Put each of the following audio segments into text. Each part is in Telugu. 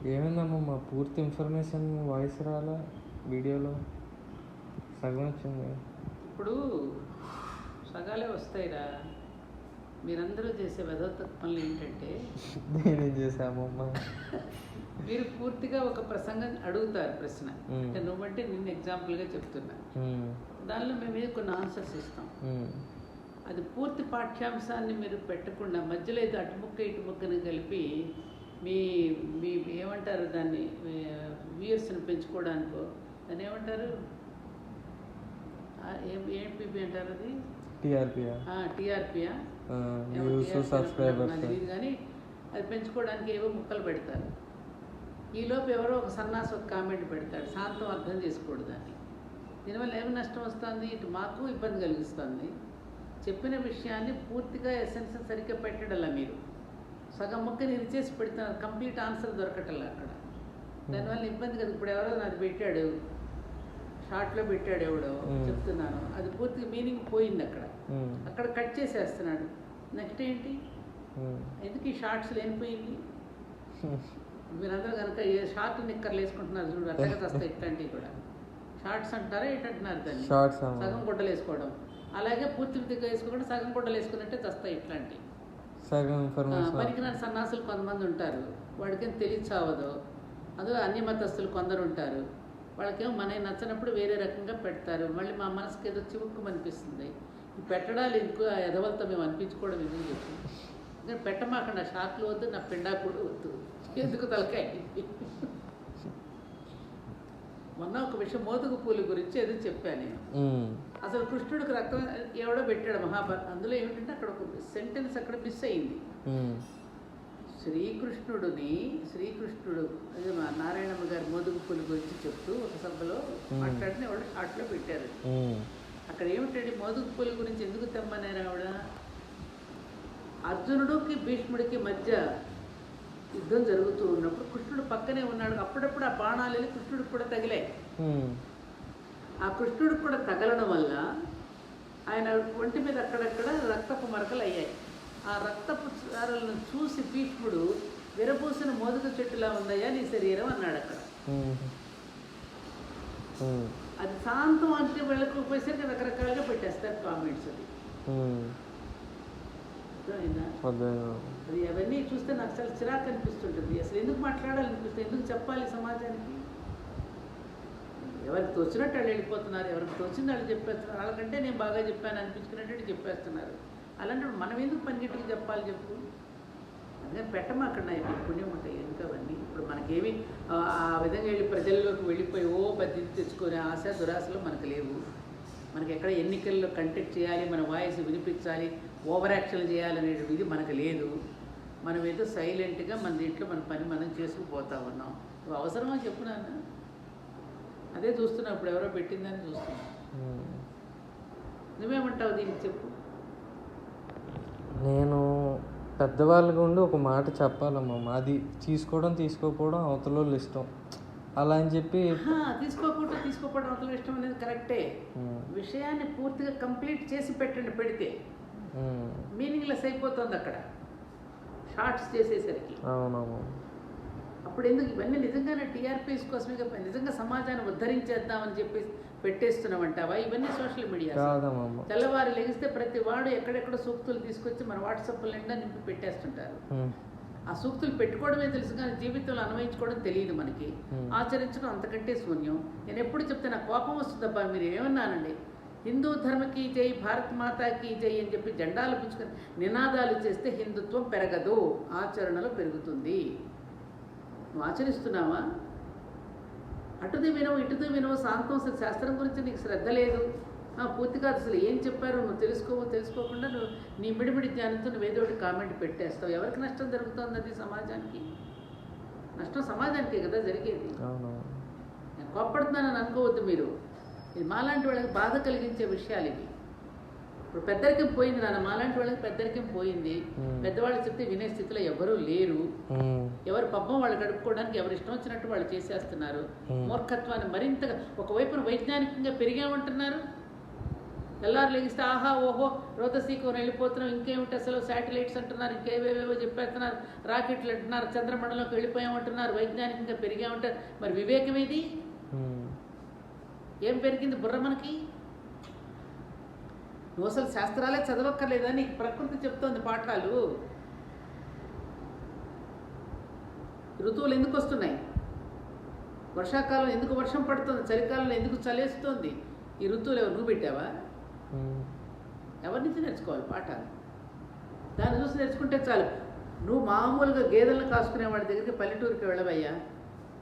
ఏమైందమ్మా మా పూర్తి ఇన్ఫర్మేషన్ వాయిస్ రాలా వీడియోలో సగం వచ్చింది. ఇప్పుడు సగాలే వస్తాయిరా. మీరందరూ చేసే వెధోత్తమ పనులు ఏంటంటే నేనేం చేశామమ్మా? మీరు పూర్తిగా ఒక ప్రసంగం అడుగుతారు ప్రశ్న, అంటే నువ్వంటే నిన్ను ఎగ్జాంపుల్గా చెప్తున్నా, దానిలో మేము కొన్ని ఆన్సర్స్ ఇస్తాం. అది పూర్తి పాఠ్యాంశాన్ని మీరు పెట్టకుండా మధ్యలో ఇది అటుముక్క ఇటుముక్కని కలిపి మీ మీ ఏమంటారు దాన్ని, వ్యూయర్స్ని పెంచుకోవడానికో దాన్ని ఏమంటారు, ఏపీపీ అంటారు, అది టీఆర్పీయా ఇది, కానీ అది పెంచుకోవడానికి ఏవో ముక్కలు పెడతారు. ఈలోపు ఎవరో ఒక సన్నాసి ఒక కామెంట్ పెడతాడు, శాంతం అర్థం చేసుకోడు దాన్ని. దీనివల్ల ఏమి నష్టం వస్తుంది, ఇటు మాకు ఇబ్బంది కలిగిస్తుంది. చెప్పిన విషయాన్ని పూర్తిగా ఎసెన్స్ సరిగ్గా పెట్టడల్లా మీరు సగం ముక్కని ఇరిచేసి పెడుతున్నారు, కంప్లీట్ ఆన్సర్ దొరకటల్లా అక్కడ. దానివల్ల ఇబ్బంది కదా. ఇప్పుడు ఎవరో నాది పెట్టాడు, షార్ట్లో పెట్టాడు ఎవడో, చెప్తున్నాను, అది పూర్తిగా మీనింగ్ పోయింది అక్కడ, అక్కడ కట్ చేసేస్తున్నాడు. నెక్స్ట్ ఏంటి, ఎందుకు ఈ షార్ట్స్ లేనిపోయింది? మీరందరూ కనుక ఏ షార్ట్ నిక్కర్లు వేసుకుంటున్నారు చూడు, అట్లాగే వస్తాయి ఇట్లాంటివి కూడా. షార్ట్స్ అంటారా ఏంటంటున్నారు దాన్ని, సగం గుడ్డలు వేసుకోవడం. అలాగే పూర్తి దిగ్గా వేసుకోకుండా సగం గుడ్డలు వేసుకున్నట్టే వస్తాయి ఇట్లాంటివి. పనికిరాని సన్నాసులు కొంతమంది ఉంటారు, వాడికేం తెలియచావదు. అదో అన్ని మతస్థులు కొందరు ఉంటారు, వాళ్ళకేమో మనకి నచ్చినప్పుడు వేరే రకంగా పెడతారు. మళ్ళీ మా మనసుకి ఏదో చివుక్కు అనిపిస్తుంది. ఈ పెట్టడాలు ఎందుకు, ఆ ఎదవలతో మేము అనిపించుకోవడం ఎందుకు చెప్పి, ఎందుకంటే పెట్టమాకండి. ఆ షార్ట్లు వద్దు, నా పిండా కూడా వద్దు, ఎందుకు తలకాయ. మొన్న ఒక విషయం మోదుగు పూలు గురించి ఏదో చెప్పాను నేను. అసలు కృష్ణుడికి రక్తం ఎవడో పెట్టాడు మహాభారత, అందులో ఏమిటంటే అక్కడ ఒక సెంటెన్స్ అక్కడ మిస్ అయింది. శ్రీకృష్ణుడు అదే మా నారాయణమ్మ గారి మోదుగు పూల గురించి చెప్తూ ఒక సభలో మాట్లాడిన వాళ్ళు షార్ట్లో పెట్టారు. అక్కడ ఏమిటంటే మోదుగు పూల గురించి ఎందుకు తెమ్మన్నారు ఆవిడ, అర్జునుడికి భీష్ముడికి మధ్య యుద్ధం జరుగుతూ ఉన్నప్పుడు కృష్ణుడు పక్కనే ఉన్నాడు. అప్పుడప్పుడు ఆ బాణాలు వెళ్ళి కృష్ణుడికి కూడా తగిలాయి. ఆ కృష్ణుడికి కూడా తగలడం వల్ల ఆయన ఒంటి మీద అక్కడక్కడ రక్తపు మరకలు అయ్యాయి. ఆ రక్తపు చారలను చూసి భీష్ముడు, విరపూసిన మోదుగ చెట్టులా ఉందయ్యా నీ శరీరం అన్నాడు అక్కడ. అది శాంతం అంటే వీళ్ళకు పోయేసరికి రకరకాలుగా పెట్టేస్తారు కామెంట్స్. అది అవన్నీ చూస్తే నాకు చాలా చిరాకు అనిపిస్తుంటుంది. అసలు ఎందుకు మాట్లాడాలనిపిస్తుంది, ఎందుకు చెప్పాలి సమాజానికి? ఎవరికి తోచినట్టు వాళ్ళు వెళ్ళిపోతున్నారు, ఎవరికి తోచింది వాళ్ళు చెప్పేస్తున్నారు. వాళ్ళకంటే నేను బాగా చెప్పాను అనిపించుకున్నట్టు చెప్పేస్తున్నారు. అలాంటప్పుడు మనం ఎందుకు పనిగట్టుకు చెప్పాలి చెప్పు? అందుకని పెట్టమాకన్నా ఇప్పుడు పుణ్యం ఉంటాయి ఎందుకు అవన్నీ. ఇప్పుడు మనకేమి ఆ విధంగా వెళ్ళి ప్రజల్లోకి వెళ్ళిపోయి ఓ పద్ధతి తెచ్చుకునే ఆశ దురాశలు మనకు లేవు. మనకి ఎక్కడ ఎన్నికల్లో కంటెక్ట్ చేయాలి, మన వాయిస్ వినిపించాలి, ఓవర్ యాక్షన్ చేయాలనే ఇది మనకు లేదు. మనం ఏదో సైలెంట్గా మన దీంట్లో మన పని మనం చేసుకుపోతా ఉన్నాం. అవసరమా చెప్పున్నాను, అదే చూస్తున్నావు. ఇప్పుడు ఎవరో పెట్టిందని చూస్తున్నావు. నువ్వేమంటావు దీనికి చెప్పు? నేను పెద్దవాళ్ళగా ఉండి ఒక మాట చెప్పాలమ్మా, అది తీసుకోకపోవడం అవతల ఇష్టం అలా అని చెప్పి. తీసుకోకపోవడం అవతల ఇష్టం అనేది కరెక్టే. విషయాన్ని పూర్తిగా కంప్లీట్ చేసి పెట్టండి. పెడితే మీనింగ్లెస్ అయిపోతుంది అక్కడ షార్ట్స్ చేసేసరికి. అవునవును. అప్పుడు ఎందుకు ఇవన్నీ? నిజంగానే టీఆర్పీస్ కోసమే, నిజంగా సమాజాన్ని ఉద్ధరించేద్దామని చెప్పి పెట్టేస్తున్నామంటావా? ఇవన్నీ సోషల్ మీడియా. తెల్లవారు లెగిస్తే ప్రతి వాడు ఎక్కడెక్కడ సూక్తులు తీసుకొచ్చి మన వాట్సాప్ నిండా నింపి పెట్టేస్తుంటారు. ఆ సూక్తులు పెట్టుకోవడమే తెలుసు కానీ జీవితంలో అన్వయించుకోవడం తెలియదు మనకి. ఆచరించడం అంతకంటే శూన్యం. నేను ఎప్పుడు చెప్తే నాకు కోపం వస్తుందబ్బా. మీరు ఏమన్నానండి, హిందూ ధర్మకి జై, భారత్ మాతాకి జై అని చెప్పి జెండాలు పుచ్చుకొని నినాదాలు చేస్తే హిందుత్వం పెరగదు, ఆచరణలో పెరుగుతుంది. నువ్వు ఆచరిస్తున్నావా? అటుది వినవు ఇటుది వినవు, శాంతం శాస్త్రం గురించి నీకు శ్రద్ధ లేదు. పూర్తిగా అసలు ఏం చెప్పారో నువ్వు తెలుసుకోకుండా నువ్వు నీ మిడిమిడి జ్ఞానంతో నువ్వు ఏదో ఒకటి కామెంట్ పెట్టేస్తావు. ఎవరికి నష్టం జరుగుతుంది? అది సమాజానికి నష్టం, సమాజానికే కదా జరిగేది. నేను కోప్పడుతున్నానని అనుకోవద్దు మీరు. ఇది మాలాంటి వాళ్ళకి బాధ కలిగించే విషయాలు ఇవి. ఇప్పుడు పెద్దరికం పోయింది నాన్న, మాలాంటి వాళ్ళకి పెద్దరికం పోయింది. పెద్దవాళ్ళు చెప్తే వినే స్థితిలో ఎవరూ లేరు. ఎవరు పబ్బం వాళ్ళు గడుపుకోవడానికి ఎవరు ఇష్టం వచ్చినట్టు వాళ్ళు చేసేస్తున్నారు. మూర్ఖత్వాన్ని మరింతగా ఒకవైపున వైజ్ఞానికంగా పెరిగామంటున్నారు, తెల్లారు లెగిస్తే ఆహా ఓహో రోదసీకం వెళ్ళిపోతున్నాం, ఇంకేమిటి అసలు శాటిలైట్స్ అంటున్నారు, ఇంకేవేవేవో చెప్పేస్తున్నారు, రాకెట్లు అంటున్నారు, చంద్రమండలంలోకి వెళ్ళిపోయామంటున్నారు, వైజ్ఞానికంగా పెరిగామంటారు. మరి వివేకం ఏది? ఏం పెరిగింది బుర్ర మనకి? నువ్వు అసలు శాస్త్రాలే చదవక్కర్లేదా? నీకు ప్రకృతి చెప్తోంది పాఠాలు. ఋతువులు ఎందుకు వస్తున్నాయి? వర్షాకాలం ఎందుకు వర్షం పడుతుంది? చలికాలంలో ఎందుకు చలేస్తుంది? ఈ ఋతువులు ఎవరు నువ్వు పెట్టావా? ఎవరి నుంచి నేర్చుకోవాలి పాఠాలు? దాన్ని చూసి నేర్చుకుంటే చాలు. నువ్వు మామూలుగా గేదెలను కాసుకునే వాడి దగ్గరికి పల్లెటూరుకి వెళ్ళవయ్యా.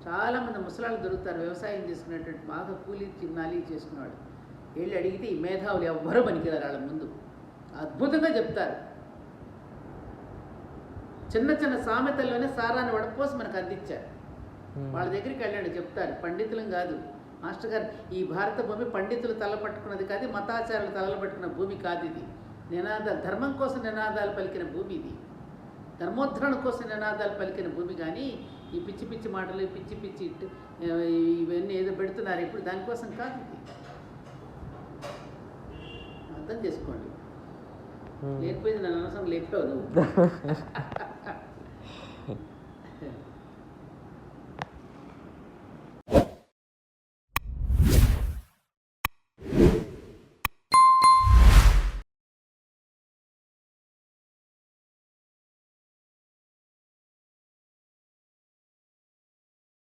చాలామంది ముసలాళ్ళు దొరుకుతారు వ్యవసాయం చేసుకునేటువంటి, బాగా కూలీ చిన్నాలి చేసుకునేవాడు. వెళ్ళి అడిగితే ఈ మేధావులు ఎవ్వరూ పనికిరారు వాళ్ళ ముందు. అద్భుతంగా చెప్తారు. చిన్న చిన్న సామెతల్లోనే సారాన్ని వడపోసి మనకు అందించారు. వాళ్ళ దగ్గరికి వెళ్ళండి, చెప్తారు. పండితులం కాదు మాస్టర్ గారు, ఈ భారత భూమి పండితులు తలపట్టుకున్నది కాదు, మతాచారులు తలలు పట్టుకున్న భూమి కాదు ఇది. నినాదాలు, ధర్మం కోసం నినాదాలు పలికిన భూమి ఇది. ధర్మోద్ధరణ కోసం నినాదాలు పలికిన భూమి. కానీ ఈ పిచ్చి పిచ్చి మాటలు, పిచ్చి పిచ్చి ఇవన్నీ ఏదో పెడుతున్నారు ఇప్పుడు, దానికోసం కాదు ఇది. అర్థం చేసుకోండి. లేకపోయింది నన్ను అనవసరం లేపావు నువ్వు.